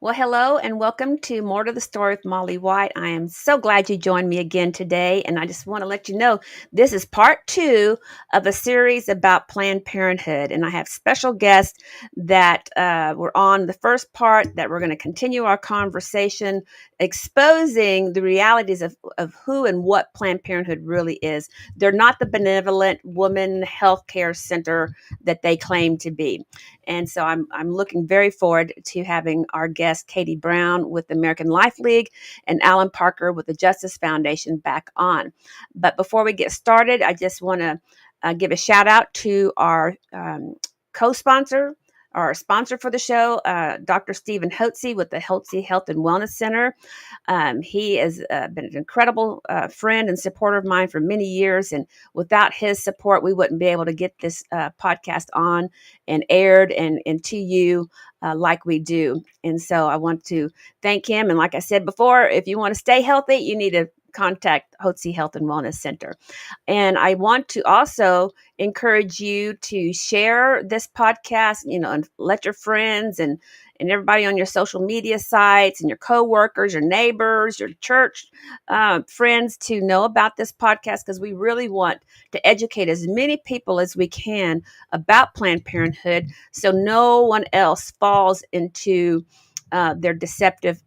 Well, hello and welcome to More to the Story with Molly White. I am so glad you joined me again today. And I just want to let you know this is part two of a series about Planned Parenthood. And I have special guests that were on the first part that we're going to continue our conversation exposing the realities of who and what Planned Parenthood really is. They're not the benevolent woman health care center that they claim to be. And so I'm looking very forward to having our guest, Katie Brown with the American Life League and Alan Parker with the Justice Foundation back on. But before we get started, I just want to give a shout out to our co-sponsor, our sponsor for the show, Dr. Stephen Hotze with the Hotze Health and Wellness Center. He has been an incredible friend and supporter of mine for many years. And without his support, we wouldn't be able to get this podcast on and aired and to you like we do. And so I want to thank him. And like I said before, if you want to stay healthy, you need to contact Hotze Health and Wellness Center. And I want to also encourage you to share this podcast, and let your friends and everybody on your social media sites and your coworkers, your neighbors, your church friends to know about this podcast, because we really want to educate as many people as we can about Planned Parenthood so no one else falls into their deceptive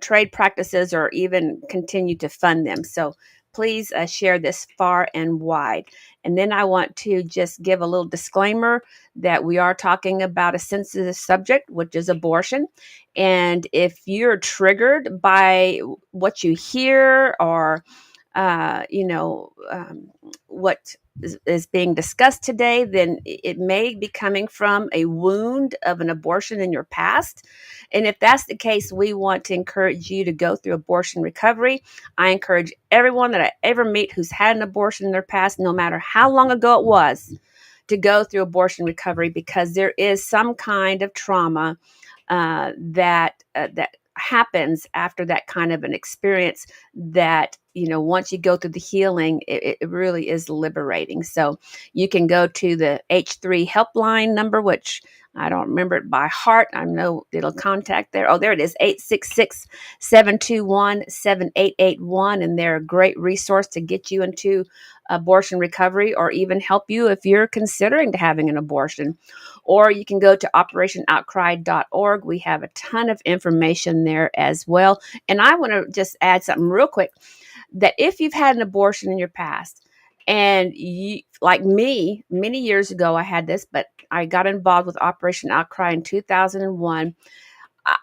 trade practices or even continue to fund them. So please share this far and wide. And then I want to just give a little disclaimer that we are talking about a sensitive subject, which is abortion. And if you're triggered by what you hear or, what is being discussed today, then it may be coming from a wound of an abortion in your past. And if that's the case, we want to encourage you to go through abortion recovery. I encourage everyone that I ever meet who's had an abortion in their past, no matter how long ago it was, to go through abortion recovery, because there is some kind of trauma that happens after that kind of an experience that, once you go through the healing, it really is liberating. So you can go to the H3 helpline number, which I don't remember it by heart. I know it'll contact there. Oh, there it is, 866-721-7881. And they're a great resource to get you into abortion recovery, or even help you if you're considering having an abortion. Or you can go to operationoutcry.org. We have a ton of information there as well. And I want to just add something real quick, that if you've had an abortion in your past, and you, like me, many years ago, I had this, but I got involved with Operation Outcry in 2001.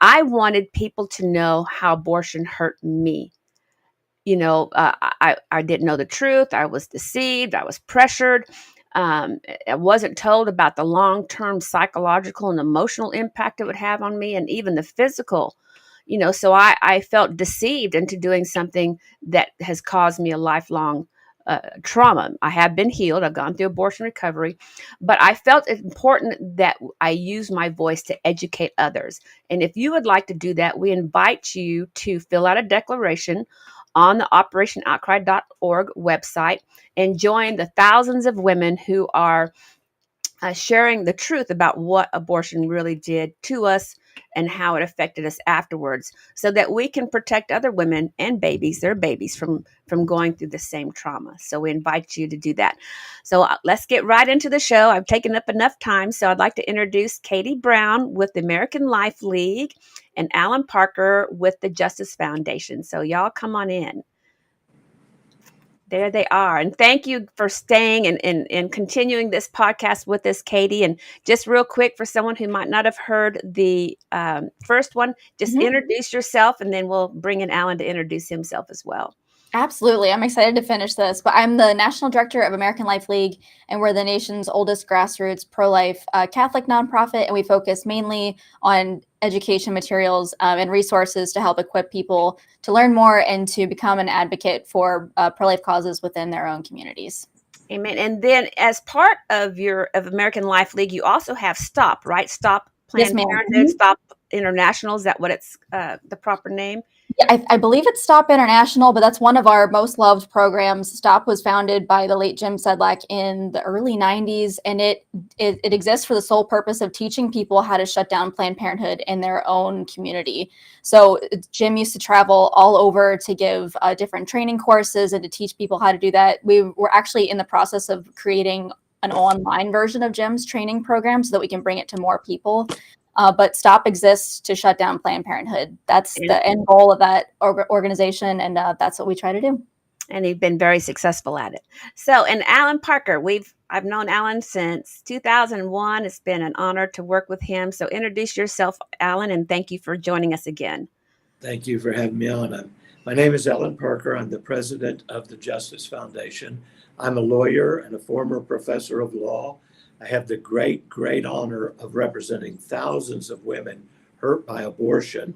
I wanted people to know how abortion hurt me. I didn't know the truth. I was deceived. I was pressured. I wasn't told about the long-term psychological and emotional impact it would have on me, and even the physical. So I felt deceived into doing something that has caused me a lifelong trauma. I have been healed. I've gone through abortion recovery, but I felt it important that I use my voice to educate others. And if you would like to do that, we invite you to fill out a declaration on the operationoutcry.org website and join the thousands of women who are sharing the truth about what abortion really did to us and how it affected us afterwards, so that we can protect other women and their babies from going through the same trauma. So we invite you to do that. So let's get right into the show. I've taken up enough time, so I'd like to introduce Katie Brown with the American Life League and Alan Parker with the Justice Foundation. So y'all come on in. There they are. And thank you for staying and continuing this podcast with us, Katie. And just real quick, for someone who might not have heard the first one, just introduce yourself, and then we'll bring in Alan to introduce himself as well. Absolutely. I'm excited to finish this, but I'm the National Director of American Life League, and we're the nation's oldest grassroots pro-life Catholic nonprofit, and we focus mainly on education materials and resources to help equip people to learn more and to become an advocate for pro-life causes within their own communities. Amen. And then as part of American Life League, you also have STOP, right? STOP Planned Parenthood, STOP International. Is that what it's the proper name? Yeah, I believe it's Stop International, but that's one of our most loved programs. Stop was founded by the late Jim Sedlak in the early 90s, and it exists for the sole purpose of teaching people how to shut down Planned Parenthood in their own community. So Jim used to travel all over to give different training courses and to teach people how to do that. We were actually in the process of creating an online version of Jim's training program so that we can bring it to more people. But STOP exists to shut down Planned Parenthood. That's And, the end goal of that organization, and that's what we try to do. and you've been very successful at it. So, and Alan Parker, I've known Alan since 2001. It's been an honor to work with him. So, introduce yourself, Alan, and thank you for joining us again. Thank you for having me on. My name is Ellen Parker. I'm the president of the Justice Foundation. I'm a lawyer and a former professor of law. I have the great, great honor of representing thousands of women hurt by abortion.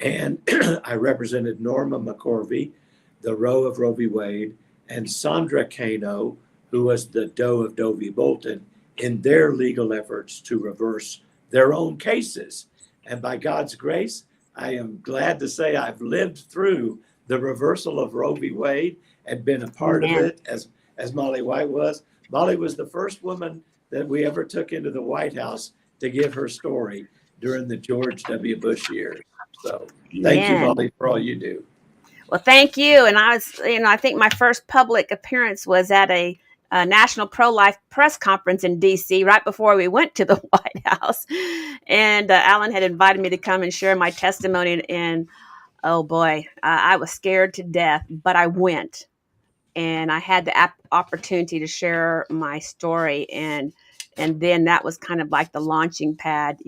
And I represented Norma McCorvey, the Roe of Roe v. Wade, and Sandra Kano, who was the Doe of Doe v. Bolton, in their legal efforts to reverse their own cases. And by God's grace, I am glad to say I've lived through the reversal of Roe v. Wade and been a part of Amen. it as Molly White was. Molly was the first woman that we ever took into the White House to give her story during the George W. Bush years. So thank you, Amen. Molly, for all you do. Well, thank you. And I think my first public appearance was at a National Pro-Life press conference in D.C. right before we went to the White House. And Alan had invited me to come and share my testimony. And oh boy, I was scared to death, but I went. And I had the opportunity to share my story. And then that was kind of like the launching pad,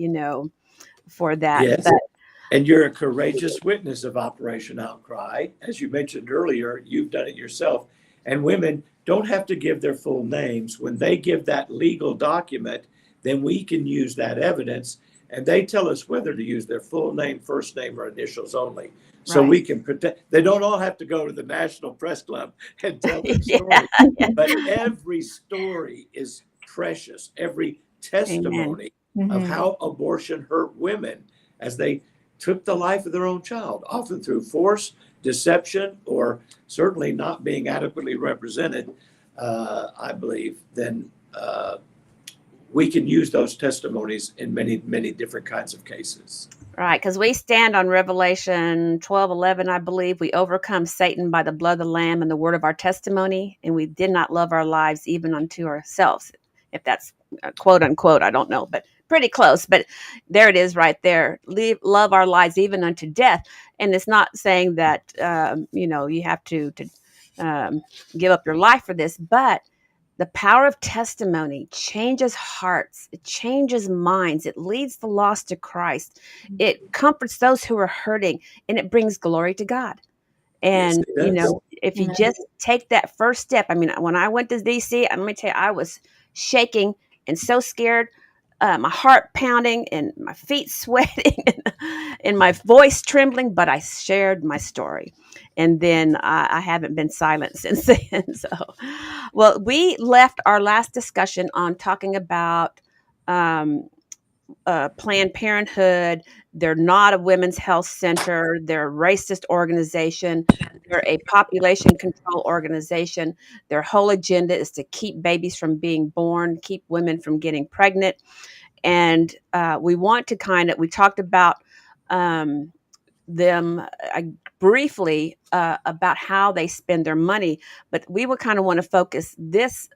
for that. Yes. But And you're a courageous witness of Operation Outcry. As you mentioned earlier, you've done it yourself. And women don't have to give their full names. When they give that legal document, then we can use that evidence. And they tell us whether to use their full name, first name, or initials only. So right. we can protect. They don't all have to go to the National Press Club and tell their Yeah. story. But every story is precious. Every Amen. testimony of Mm-hmm. how abortion hurt women as they took the life of their own child, often through force, deception, or certainly not being adequately represented, I believe, then we can use those testimonies in many, many different kinds of cases. Right, because we stand on Revelation 12:11, I believe. We overcome Satan by the blood of the Lamb and the word of our testimony, and we did not love our lives even unto ourselves. If that's quote unquote, I don't know, but pretty close. But there it is right there. Love our lives even unto death. And it's not saying that, you have to um, give up your life for this, but the power of testimony changes hearts, it changes minds, it leads the lost to Christ, it comforts those who are hurting, and it brings glory to God. Yes, And, it does. if you Amen. just take that first step, I mean, when I went to DC, let me tell you, I was shaking and so scared, my heart pounding and my feet sweating and my voice trembling, but I shared my story. And then I haven't been silent since then. So, well, we left our last discussion on talking about um, Planned Parenthood. They're not a women's health center. They're a racist organization. They're a population control organization. Their whole agenda is to keep babies from being born, keep women from getting pregnant. And we talked about um, them briefly about how they spend their money, but we would kind of want to focus this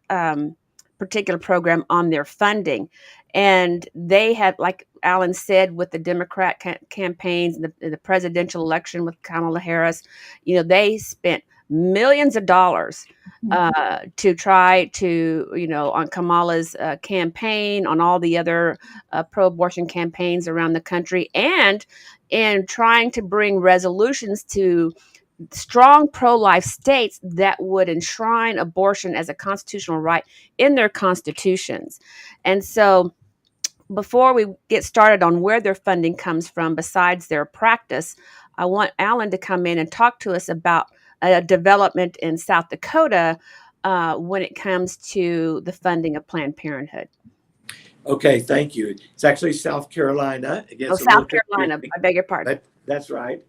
particular program on their funding. And they have, like Alan said, with the Democrat campaigns and the presidential election with Kamala Harris, they spent millions of dollars to try to, on Kamala's campaign, on all the other pro-abortion campaigns around the country, and in trying to bring resolutions to strong pro-life states that would enshrine abortion as a constitutional right in their constitutions. And so before we get started on where their funding comes from besides their practice, I want Alan to come in and talk to us about a development in South Dakota when it comes to the funding of Planned Parenthood. Okay, thank you. It's actually South Carolina. It Oh, gets a little South Carolina, confusing, I beg your pardon. but that's right.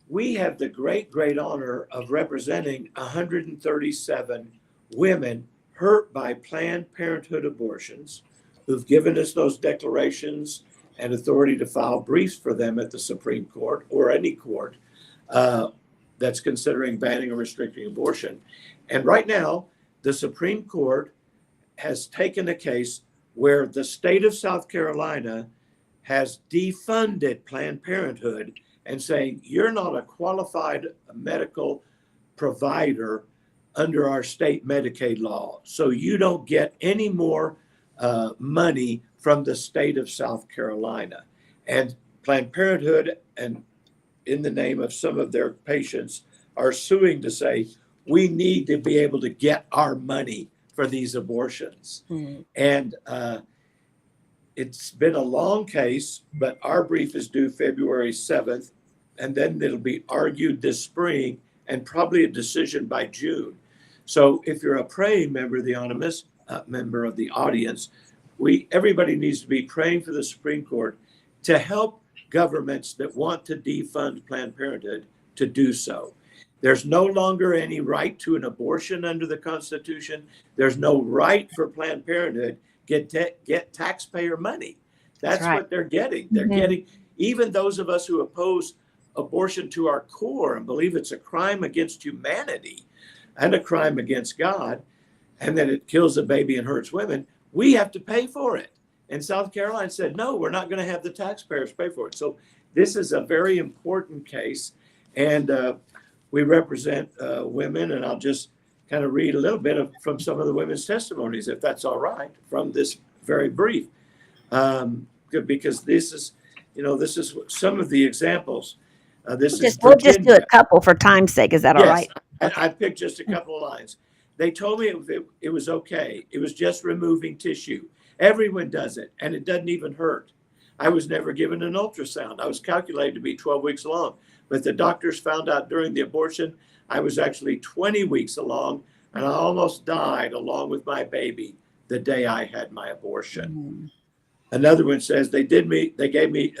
we have the great, great honor of representing 137 women hurt by Planned Parenthood abortions who've given us those declarations and authority to file briefs for them at the Supreme Court or any court that's considering banning or restricting abortion. And right now, the Supreme Court has taken a case where the state of South Carolina has defunded Planned Parenthood and saying, you're not a qualified medical provider under our state Medicaid law. So you don't get any more money from the state of South Carolina. And Planned Parenthood, and in the name of some of their patients, are suing to say, we need to be able to get our money for these abortions. Mm-hmm. And it's been a long case, but our brief is due February 7th, and then it'll be argued this spring and probably a decision by June. So if you're a praying member of the anonymous member of the audience, everybody needs to be praying for the Supreme Court to help governments that want to defund Planned Parenthood to do so. There's no longer any right to an abortion under the Constitution. There's no right for Planned Parenthood get taxpayer money. That's right. What they're getting. They're getting, even those of us who oppose abortion to our core and believe it's a crime against humanity and a crime against God, and that it kills a baby and hurts women, we have to pay for it. And South Carolina said, no, we're not going to have the taxpayers pay for it. So this is a very important case. And we represent women, and I'll just kind of read a little bit from some of the women's testimonies, if that's all right, from this very brief. Because this is some of the examples. We'll just do a couple for time's sake. Is that all right? I picked just a couple of lines. They told me it was okay. It was just removing tissue. Everyone does it, and it doesn't even hurt. I was never given an ultrasound. I was calculated to be 12 weeks along, but the doctors found out during the abortion I was actually 20 weeks along, and I almost died along with my baby the day I had my abortion. Mm-hmm. Another one says they gave me,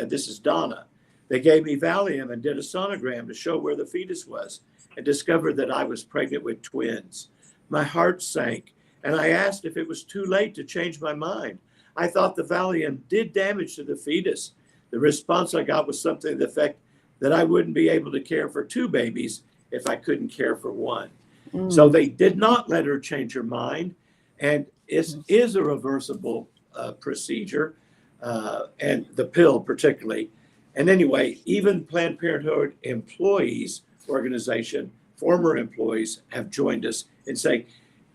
this is Donna, they gave me Valium and did a sonogram to show where the fetus was and discovered that I was pregnant with twins. My heart sank, and I asked if it was too late to change my mind. I thought the Valium did damage to the fetus. The response I got was something to the effect that I wouldn't be able to care for two babies if I couldn't care for one. Mm. So they did not let her change her mind, and it is a reversible procedure, and the pill particularly. And anyway, even Planned Parenthood employees organization, former employees have joined us in saying,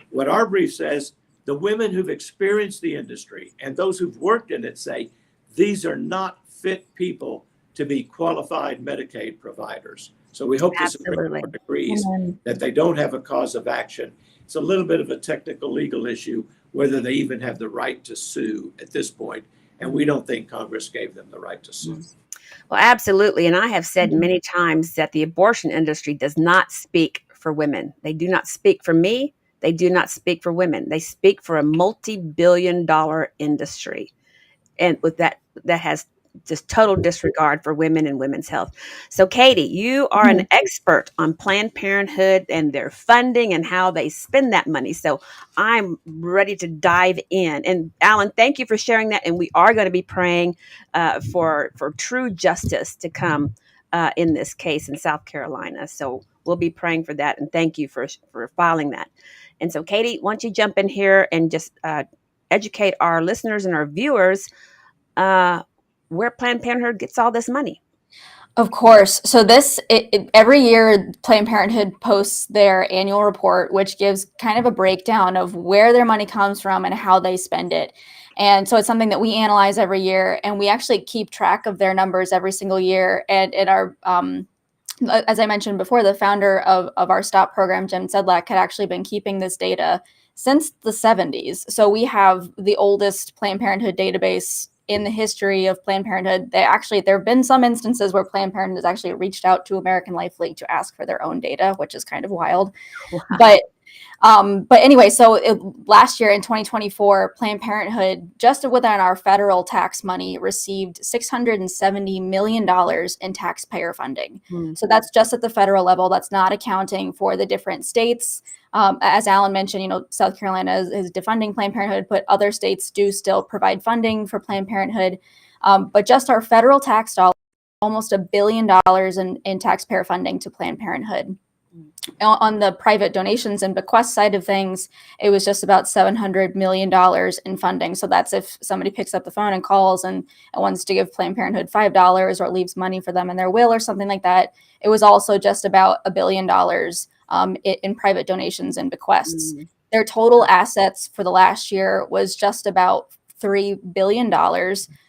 what our brief says, the women who've experienced the industry and those who've worked in it say, these are not fit people to be qualified Medicaid providers. So we hope the Supreme Court agrees that they don't have a cause of action. It's a little bit of a technical legal issue, whether they even have the right to sue at this point. And we don't think Congress gave them the right to sue. Well, absolutely. And I have said many times that the abortion industry does not speak for women. They do not speak for me. They do not speak for women. They speak for a multi-billion-dollar industry. And with that has just total disregard for women and women's health. So, Katie, you are an expert on Planned Parenthood and their funding and how they spend that money. So I'm ready to dive in. And Alan, thank you for sharing that. And we are going to be praying for true justice to come in this case in South Carolina. So we'll be praying for that. And thank you for filing that. And so, Katie, why don't you jump in here and just educate our listeners and our viewers where Planned Parenthood gets all this money? Of course. So every year, Planned Parenthood posts their annual report, which gives kind of a breakdown of where their money comes from and how they spend it. And so it's something that we analyze every year, and we actually keep track of their numbers every single year. And in our, as I mentioned before, the founder of our STOP program, Jim Sedlak, had actually been keeping this data since the 70s. So we have the oldest Planned Parenthood database in the history of Planned Parenthood. There have been some instances where Planned Parenthood has actually reached out to American Life League to ask for their own data, which is kind of wild. Wow. But But anyway, so last year in 2024, Planned Parenthood, just within our federal tax money, received $670 million in taxpayer funding. So that's just at the federal level. That's not accounting for the different states. As Alan mentioned, South Carolina is defunding Planned Parenthood, but other states do still provide funding for Planned Parenthood. But just our federal tax dollars, almost $1 billion in taxpayer funding to Planned Parenthood. On the private donations and bequest side of things, it was just about $700 million in funding. So that's if somebody picks up the phone and calls and wants to give Planned Parenthood $5 or leaves money for them in their will or something like that. It was also just about $1 billion in private donations and bequests. Their total assets for the last year was just about $3 billion.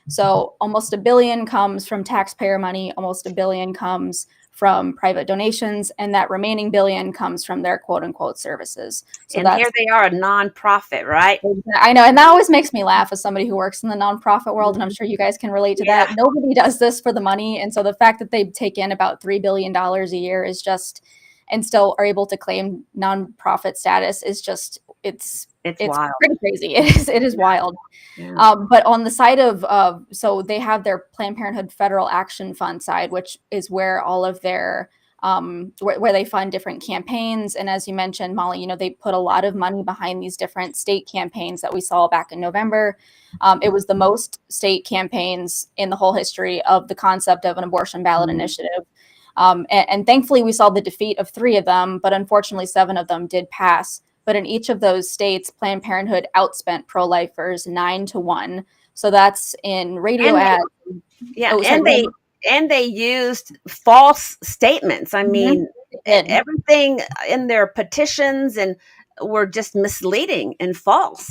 So almost $1 billion comes from taxpayer money, almost $1 billion comes from private donations, and that remaining $1 billion comes from their quote unquote services. So and here they are, a nonprofit, right? I know. And that always makes me laugh as somebody who works in the nonprofit world. And I'm sure you guys can relate to that. Nobody does this for the money. And so the fact that they take in about $3 billion a year is just, and still are able to claim nonprofit status is just, it's wild. Pretty crazy. It is wild. Yeah. But on the side of, so they have their Planned Parenthood Federal Action Fund side, which is where all of their, where they fund different campaigns. And as you mentioned, Molly, they put a lot of money behind these different state campaigns that we saw back in November. It was the most state campaigns in the whole history of the concept of an abortion ballot initiative. And thankfully, we saw the defeat of 3 of them, but unfortunately, 7 of them did pass. But in each of those states, Planned Parenthood outspent pro-lifers 9-1. So that's in radio ads. Yeah, and they used false statements. I mean, everything in their petitions and were just misleading and false.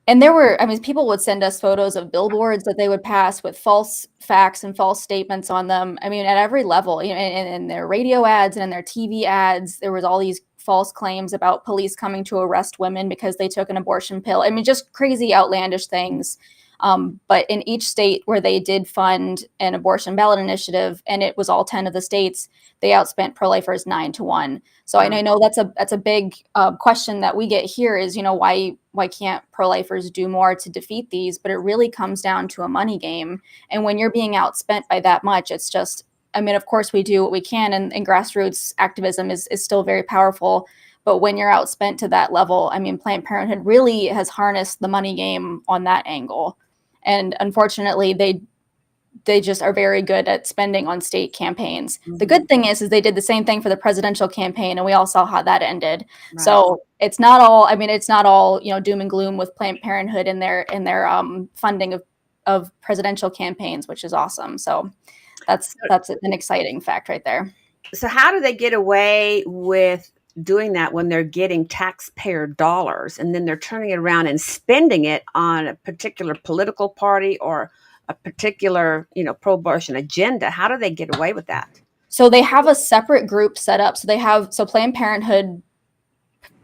And there were, people would send us photos of billboards that they would pass with false facts and false statements on them. At every level, in their radio ads and in their TV ads, there was all these false claims about police coming to arrest women because they took an abortion pill. Just crazy, outlandish things. But in each state where they did fund an abortion ballot initiative, and it was all 10 of the states, they outspent pro-lifers 9-1. So I know that's a big question that we get here is, why can't pro-lifers do more to defeat these? But it really comes down to a money game. And when you're being outspent by that much, it's just, of course we do what we can, and grassroots activism is still very powerful. But when you're outspent to that level, Planned Parenthood really has harnessed the money game on that angle. And unfortunately, they just are very good at spending on state campaigns. The good thing is they did the same thing for the presidential campaign, and we all saw how that ended. Right. So it's not all, it's not all, doom and gloom with Planned Parenthood in their funding of presidential campaigns, which is awesome. So that's an exciting fact right there. So how do they get away with doing that when they're getting taxpayer dollars and then they're turning it around and spending it on a particular political party or a particular, pro-abortion agenda? How do they get away with that? So they have a separate group set up. So Planned Parenthood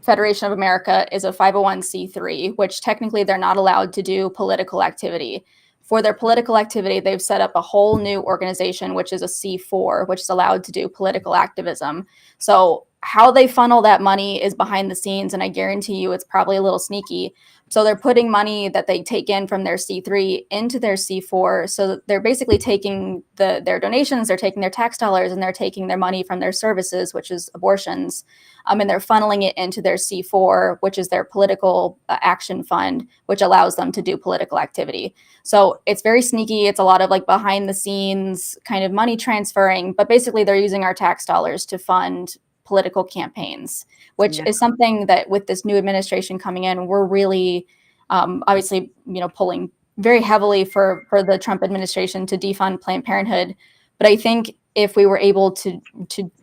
Federation of America is a 501c3, which technically they're not allowed to do political activity. For their political activity, they've set up a whole new organization, which is a C4, which is allowed to do political activism. So how they funnel that money is behind the scenes, and I guarantee you it's probably a little sneaky. So they're putting money that they take in from their C3 into their C4. So they're basically taking their donations, they're taking their tax dollars, and they're taking their money from their services, which is abortions, and they're funneling it into their C4, which is their political action fund, which allows them to do political activity. So it's very sneaky. It's a lot of behind the scenes kind of money transferring, but basically they're using our tax dollars to fund political campaigns, which is something that with this new administration coming in, we're really obviously, pulling very heavily for the Trump administration to defund Planned Parenthood. But I think if we were able to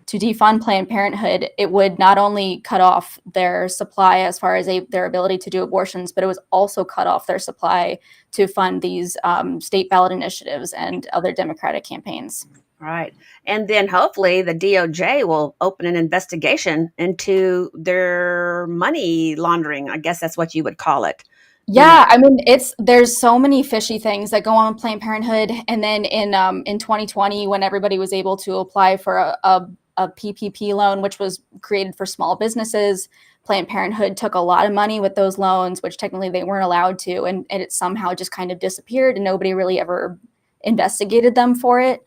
defund Planned Parenthood, it would not only cut off their supply as far as their ability to do abortions, but it was also cut off their supply to fund these state ballot initiatives and other Democratic campaigns. Right. And then hopefully the DOJ will open an investigation into their money laundering. I guess that's what you would call it. Yeah, there's so many fishy things that go on with Planned Parenthood. And then in 2020, when everybody was able to apply for a a PPP loan, which was created for small businesses. Planned Parenthood took a lot of money with those loans, which technically they weren't allowed to, and it somehow just kind of disappeared, and nobody really ever investigated them for it.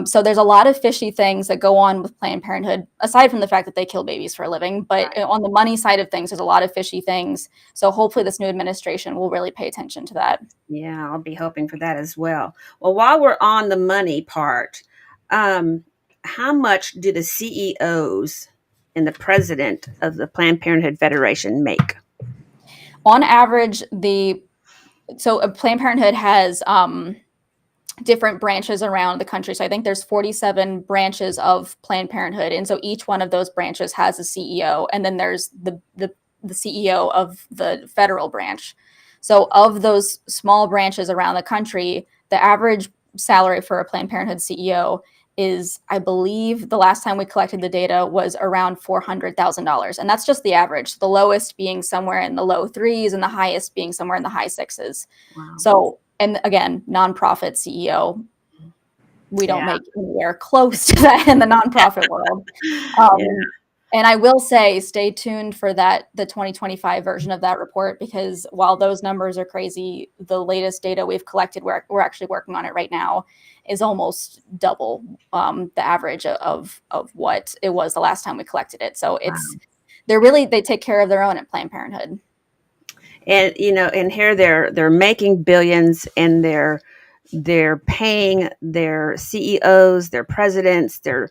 So there's a lot of fishy things that go on with Planned Parenthood, aside from the fact that they kill babies for a living. But Right. on the money side of things, there's a lot of fishy things. So hopefully this new administration will really pay attention to that. Yeah, I'll be hoping for that as well. Well, while we're on the money part, um, how much do the CEOs and the president of the Planned Parenthood Federation make? On average, Planned Parenthood has different branches around the country. So I think there's 47 branches of Planned Parenthood, and so each one of those branches has a CEO, and then there's the CEO of the federal branch. So of those small branches around the country, the average salary for a Planned Parenthood CEO is, I believe, the last time we collected the data was around $400,000, and that's just the average. The lowest being somewhere in the low threes, and the highest being somewhere in the high sixes. Wow. So, and again, nonprofit CEO, we don't Yeah. make anywhere close to that in the nonprofit world. Yeah. And I will say, stay tuned for the 2025 version of that report, because while those numbers are crazy, the latest data we've collected, we're actually working on it right now, is almost double the average of what it was the last time we collected it. So they take care of their own at Planned Parenthood. And and here they're making billions, and they're paying their CEOs, their presidents, their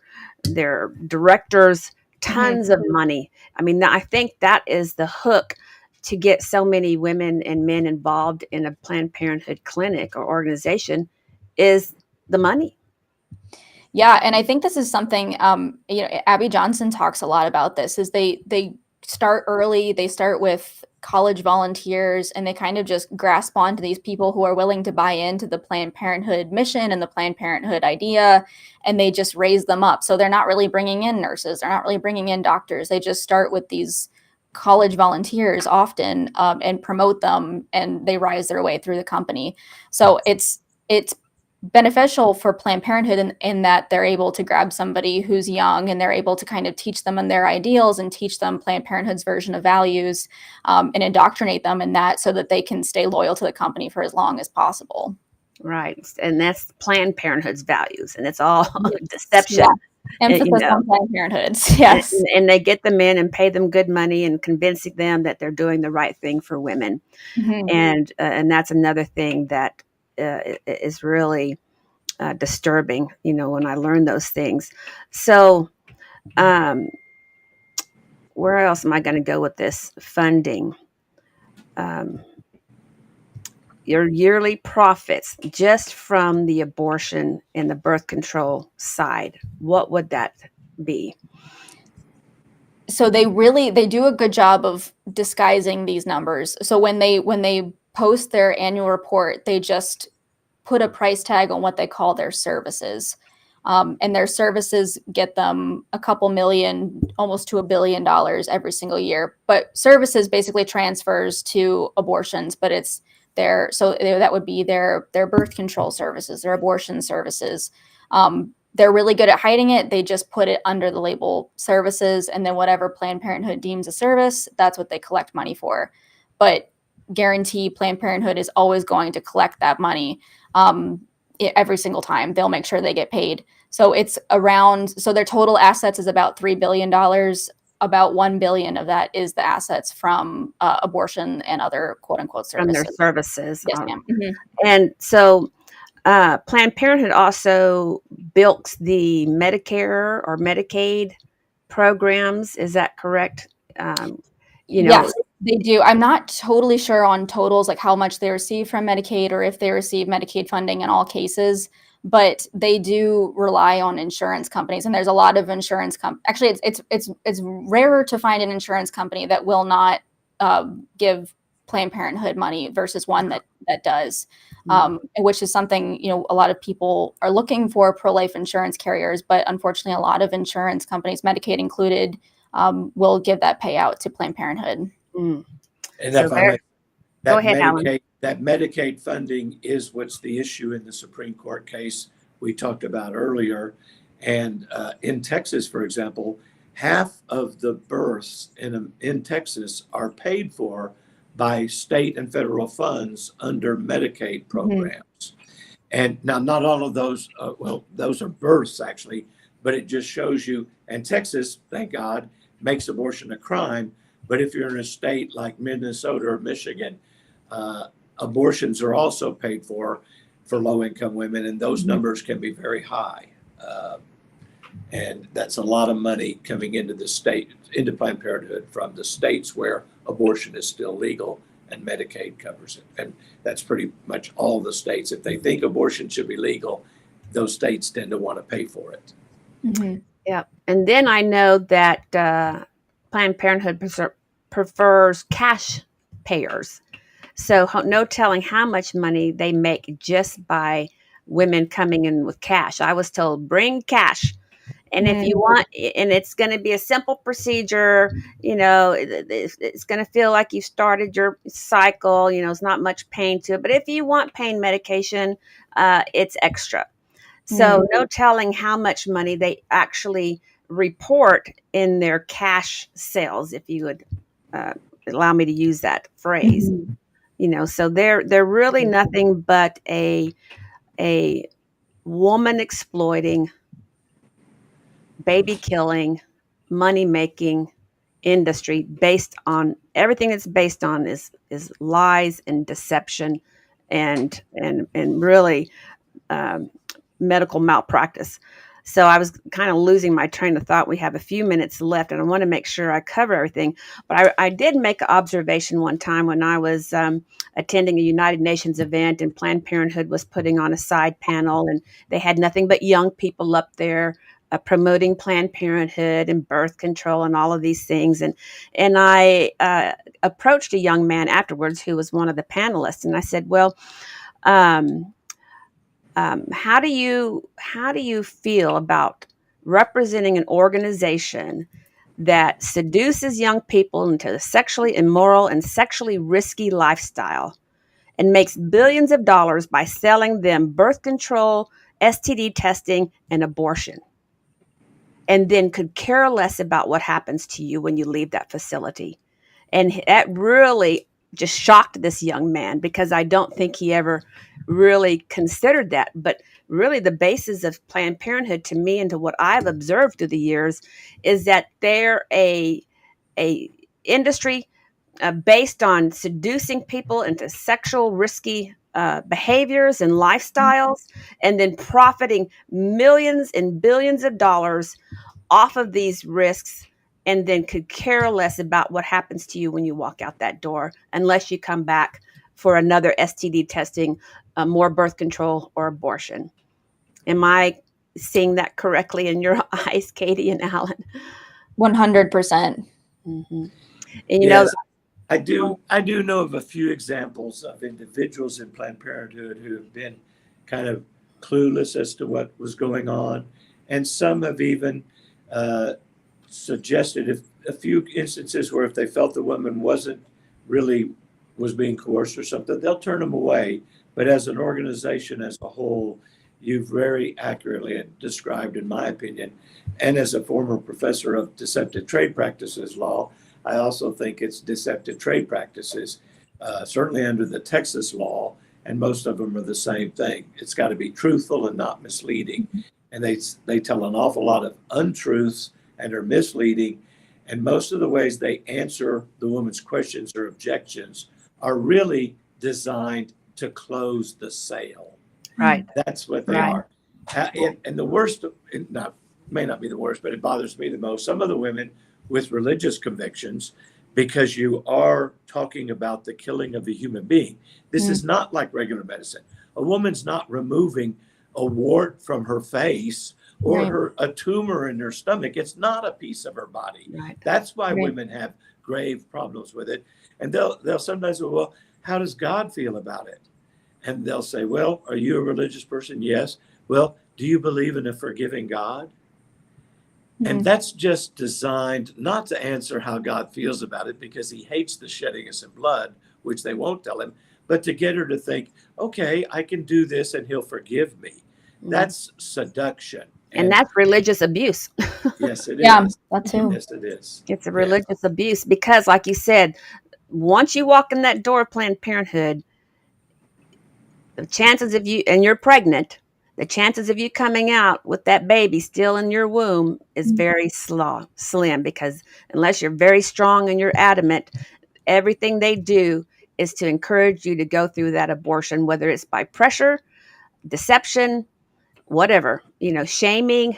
directors tons of money. I mean, I think that is the hook to get so many women and men involved in a Planned Parenthood clinic or organization, is the money. Yeah, and I think this is something Abby Johnson talks a lot about. This is they start early. They start with college volunteers, and they kind of just grasp onto these people who are willing to buy into the Planned Parenthood mission and the Planned Parenthood idea, and they just raise them up. So they're not really bringing in nurses. They're not really bringing in doctors. They just start with these college volunteers often, and promote them, and they rise their way through the company. So it's beneficial for Planned Parenthood in that they're able to grab somebody who's young, and they're able to kind of teach them on their ideals and teach them Planned Parenthood's version of values, and indoctrinate them in that, so that they can stay loyal to the company for as long as possible. Right. And that's Planned Parenthood's values, and it's all deception. Yeah. Emphasis on Planned Parenthood's. Yes. And they get them in and pay them good money and convincing them that they're doing the right thing for women. Mm-hmm. And that's another thing that is really disturbing, when I learn those things. So where else am I going to go with this funding? Your yearly profits just from the abortion and the birth control side, what would that be? So they do a good job of disguising these numbers. So when they post their annual report, they just put a price tag on what they call their services. And their services get them a couple million, almost to $1 billion every single year. But services basically transfers to abortions, but it's that would be their birth control services, their abortion services. They're really good at hiding it. They just put it under the label services, and then whatever Planned Parenthood deems a service, that's what they collect money for. But guarantee Planned Parenthood is always going to collect that money. Every single time they'll make sure they get paid. So their total assets is about $3 billion. About 1 billion of that is the assets from abortion and other quote unquote services. From their services. Yes, ma'am. Mm-hmm. And so Planned Parenthood also bilks the Medicare or Medicaid programs. Is that correct? Yes, they do. I'm not totally sure on totals, like how much they receive from Medicaid, or if they receive Medicaid funding in all cases, but they do rely on insurance companies. And there's a lot of insurance actually, it's rarer to find an insurance company that will not give Planned Parenthood money versus one that does, which is something, a lot of people are looking for pro-life insurance carriers, but unfortunately a lot of insurance companies, Medicaid included, will give that payout to Planned Parenthood. And if I may, go ahead, Alan. That Medicaid funding is what's the issue in the Supreme Court case we talked about earlier. And in Texas, for example, half of the births in Texas are paid for by state and federal funds under Medicaid programs. And now, not all of those, well, those are births actually, but it just shows you, and Texas, thank God, makes abortion a crime. But if you're in a state like Minnesota or Michigan, abortions are also paid for low income women, and those numbers can be very high. And that's a lot of money coming into the state, into Planned Parenthood from the states where abortion is still legal and Medicaid covers it. And that's pretty much all the states. If they think abortion should be legal, those states tend to want to pay for it. Yeah. And then I know that Planned Parenthood prefers cash payers. So no telling how much money they make just by women coming in with cash. I was told, bring cash. And if you want, and it's going to be a simple procedure, it's going to feel like you started your cycle, it's not much pain to it. But if you want pain medication, it's extra. So no telling how much money they actually report in their cash sales, if you would allow me to use that phrase. So they're really nothing but a woman exploiting, baby killing, money making industry based on everything it's based on is lies and deception and really medical malpractice. So I was kind of losing my train of thought. We have a few minutes left, and I want to make sure I cover everything. But I did make an observation one time when I was attending a United Nations event, and Planned Parenthood was putting on a side panel, and they had nothing but young people up there promoting Planned Parenthood and birth control and all of these things. And I approached a young man afterwards who was one of the panelists, and I said, "Well, how do you feel about representing an organization that seduces young people into a sexually immoral and sexually risky lifestyle and makes billions of dollars by selling them birth control, STD testing, and abortion, and then could care less about what happens to you when you leave that facility?" And that really just shocked this young man, because I don't think he ever really considered that. But really, the basis of Planned Parenthood, to me and to what I've observed through the years, is that they're a industry based on seducing people into sexual risky behaviors and lifestyles, and then profiting millions and billions of dollars off of these risks, and then could care less about what happens to you when you walk out that door, unless you come back for another STD testing, more birth control, or abortion. Am I seeing that correctly in your eyes, Katie and Alan? 100%. Mm-hmm. And yes, I do know of a few examples of individuals in Planned Parenthood who have been kind of clueless as to what was going on, and some have even suggested a few instances where if they felt the woman was being coerced or something, they'll turn them away. But as an organization as a whole, you've very accurately described, in my opinion, and as a former professor of deceptive trade practices law, I also think it's deceptive trade practices, certainly under the Texas law, and most of them are the same thing. It's got to be truthful and not misleading. And they tell an awful lot of untruths and are misleading. And most of the ways they answer the woman's questions or objections are really designed to close the sale. Right. That's what they are. And the worst, may not be the worst, but it bothers me the most. Some of the women with religious convictions, because you are talking about the killing of a human being. This is not like regular medicine. A woman's not removing a wart from her face or a tumor in her stomach. It's not a piece of her body. Right. That's why women have grave problems with it. And they'll sometimes say, well, how does God feel about it? And they'll say, well, are you a religious person? Yes. Well, do you believe in a forgiving God? And that's just designed not to answer how God feels about it, because he hates the shedding of some blood, which they won't tell him, but to get her to think, okay, I can do this and he'll forgive me. That's seduction. And And that's religious abuse. yes, it Yeah, is. that too. Yes, it is. It's a Yes. religious abuse because, like you said, once you walk in that door of Planned Parenthood, the chances of you, and you're pregnant, the chances of you coming out with that baby still in your womb is very slim, because unless you're very strong and you're adamant, everything they do is to encourage you to go through that abortion, whether it's by pressure, deception, whatever, shaming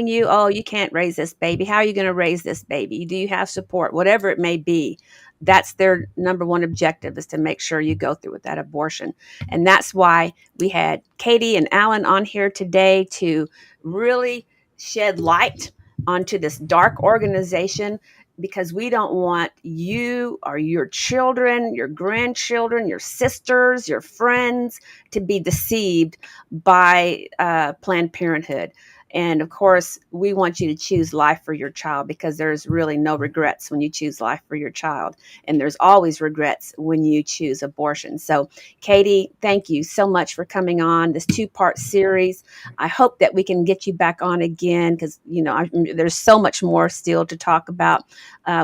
you. Oh, you can't raise this baby. How are you going to raise this baby? Do you have support? Whatever it may be, that's their number one objective, is to make sure you go through with that abortion. And that's why we had Katie and Alan on here today to really shed light onto this dark organization, because we don't want you or your children, your grandchildren, your sisters, your friends to be deceived by Planned Parenthood. And of course, we want you to choose life for your child, because there's really no regrets when you choose life for your child. And there's always regrets when you choose abortion. So, Katie, thank you so much for coming on this 2-part series. I hope that we can get you back on again, because, there's so much more still to talk about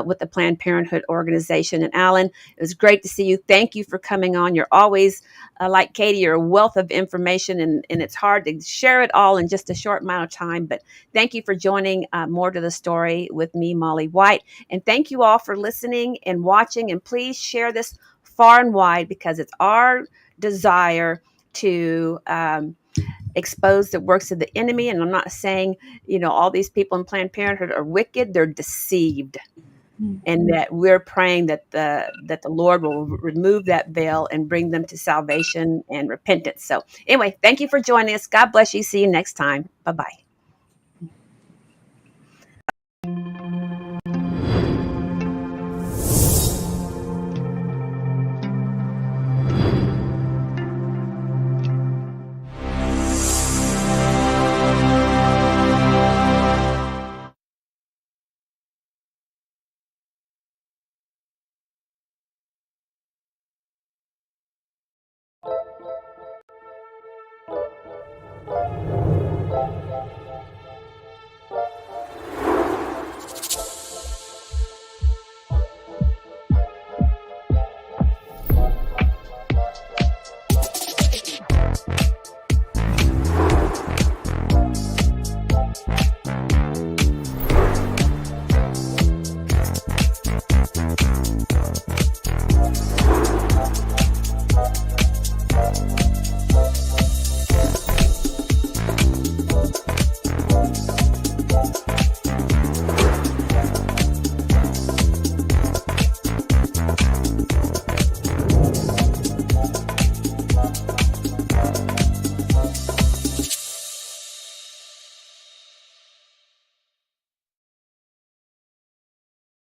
with the Planned Parenthood organization. And Alan, it was great to see you. Thank you for coming on. You're always like Katie, you're a wealth of information, and it's hard to share it all in just a short amount of time. But thank you for joining More to the Story with me, Molly White. And thank you all for listening and watching. And please share this far and wide, because it's our desire to expose the works of the enemy. And I'm not saying, all these people in Planned Parenthood are wicked. They're deceived. And that we're praying that the Lord will remove that veil and bring them to salvation and repentance. So anyway, thank you for joining us. God bless you. See you next time. Bye-bye.